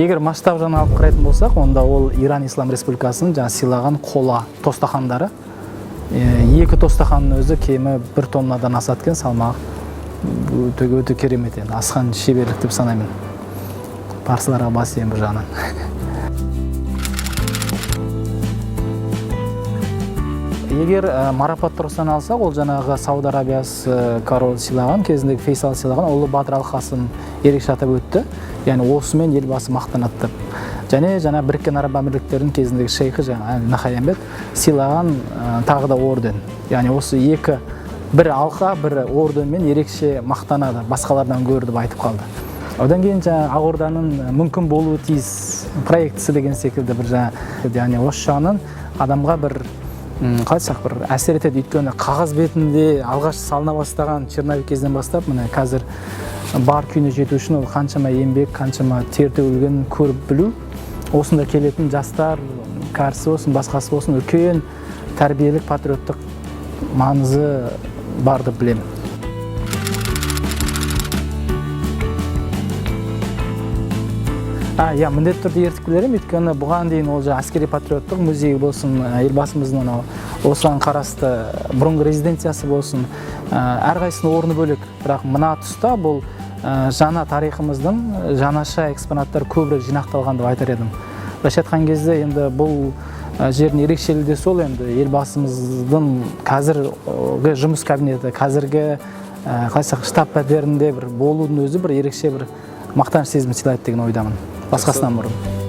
Егер масштаб жағынан алып қарайтын болсақ, онда ол Иран Ислам Республикасының жаңа сыйлаған қола тостахандары. Екі тостаханның өзі кемі 1 тоннадан асады екен салмағы. Өте керемет енді, асқан шеберлік деп санаймын. Парсыларға бас иемін бір жағынан. Егер марапат тұрғысынан алсақ, ол жаңағы Сауд Арабиясы королі сыйлаған, кезіндегі Фейсал сыйлаған Ұлы Бадыр Алқасын ерекше атап өтті. Яғни осымен елбасы мақтанады. Және жаңа Біріккен Араб Әмірліктерінің кезіндегі шейхі жаңа Нахаянбет сыйлаған тағы да орден. Яғни осы екі, бір алқа, бір орденмен ерекше мақтанады, басқалардан гөрі деп айтып қалды. Одан кейін жаңа Ақорданың мүмкін болуы тиіс проектісі деген секілді бір жаңа, яғни осы жағынан адамға бір қалайсақ бір әсер етеді. Өйткені қағаз бетінде алғаш салына бастаған Черновик кезден бастап, міне қазір бар күйіне жету үшін ол қаншама еңбек, қаншама тер төгілгенін көріп білу, осында келетін жастар, кәрісі болсын, басқасы болсын, үлкен тәрбиелік, патриоттық маңызы бар деп білемін. Міндетті түрде ертіп келерім, өйткені бұған дейін ол әскери патриоттық музей болсын, елбасымыздың осыған қарасты бұрынғы резиденциясы болсын, әрқайсының орны бөлек. Бірақ мына тұста бұл жаңа тарихымыздың жаңаша экспонаттар көбірек жинақталған деп айтар едім. Былайша айтқан кезде енді бұл жердің ерекшелігі де сол, енді елбасымыздың қазіргі жұмыс кабинеті, қазіргі штаб пәтерінде бір болудың өзі бір ерекше бір мақтаныш сезімін сыйлайды деген ойдамын. Басқасынан бұрын.